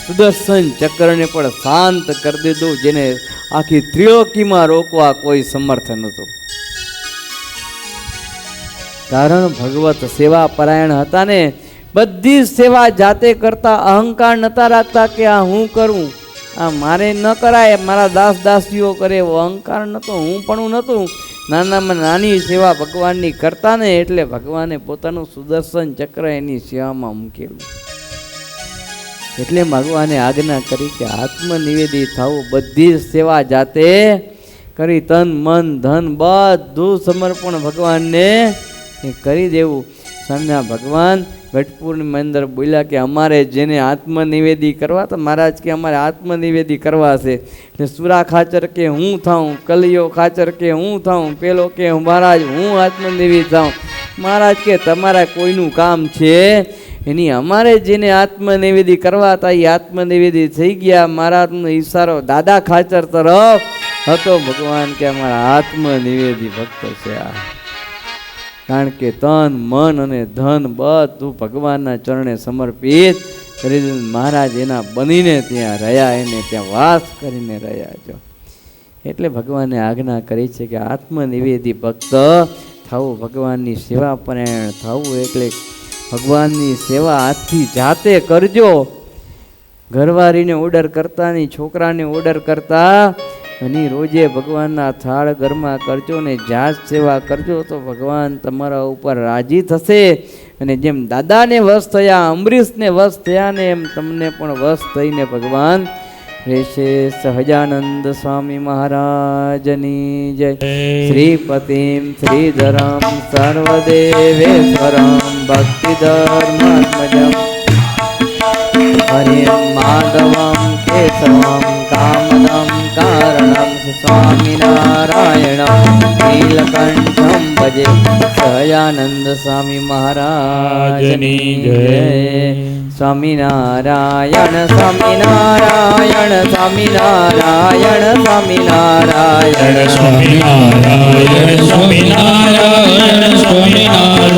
સુદર્શન ચક્રને પણ શાંત કરી દીધું, જેને આખી ત્રિલોકીમાં રોકવા કોઈ સમર્થ નહોતું. કારણ ભગવત સેવા પરાયણ હતા ને, બધી સેવા જાતે કરતા, અહંકાર નતા રાખતા કે આ હું કરું, આ મારે ન કરાય, મારા દાસ દાસીઓ કરે, એવો અહંકાર નહોતો, હું પણ નહોતું. નાનામાં નાની સેવા ભગવાનની કરતા ને એટલે ભગવાને પોતાનું સુદર્શન ચક્ર એની સેવામાં મૂકેલું. એટલે ભગવાને આજ્ઞા કરી કે આત્મનિવેદી થવું, બધી જ સેવા જાતે કરી, તન મન ધન બધું સમર્પણ ભગવાનને કરી દેવું. સામે ભગવાન ગઢપુરની અંદર બોલ્યા કે અમારે જેને આત્મનિવેદી કરવા, તો મહારાજ કે અમારે આત્મનિવેદી કરવા છે. એટલે સુરા ખાચર કે હું થાઉં, કલિયો ખાચર કે હું થાઉં, પેલો કે મહારાજ હું આત્મનિવેદી થાઉં. મહારાજ કે તમારા કોઈનું કામ છે એની, અમારે જેને આત્મનિવેદી કરવા હતા એ આત્મનિવેદી થઈ ગયા. મહારાજનો ઈશારો દાદા ખાચર તરફ હતો. ભગવાન કે અમારા આત્મનિવેદી ભક્ત છે આ. કારણ કે તન મન અને ધન બધું ભગવાનના ચરણે સમર્પિત કરી દીધું. મહારાજ એના બનીને ત્યાં રહ્યા, એને ત્યાં વાસ કરીને રહ્યા. જો એટલે ભગવાને આજ્ઞા કરી છે કે આત્મનિવેદી ભક્ત થવું, ભગવાનની સેવા પરાયણ થવું. એટલે ભગવાનની સેવા આજથી જાતે કરજો. ઘરવાળીને ઓર્ડર કરતા નહીં, છોકરાને ઓર્ડર કરતા અને રોજે ભગવાનના થાળ ઘરમાં કરજો ને જાત સેવા કરજો, તો ભગવાન તમારા ઉપર રાજી થશે. અને જેમ દાદાને વશ થયા, અમરીશને વશ થયા ને, એમ તમને પણ વશ થઈને ભગવાન રહેશે. સહજાનંદ સ્વામી મહારાજની જય. શ્રીપતિમ શ્રીધરમ સર્વદેવેશ્વરમ ભક્તિધર્માત્મજમ હરિમ માધવમ કેશવમ કામદમ કારણમ સ્વામિનારાયણમ નીલકંઠમ ભજે. સહજાનંદ સ્વામી મહારાજની જય. સ્વામિનારાયણ સ્વામિનારાયણ સ્વામિનારાયણ સ્વામિનારાયણ સ્વામિનારાયણ સ્વામિનારાયણ સ્વામિનારાયણ.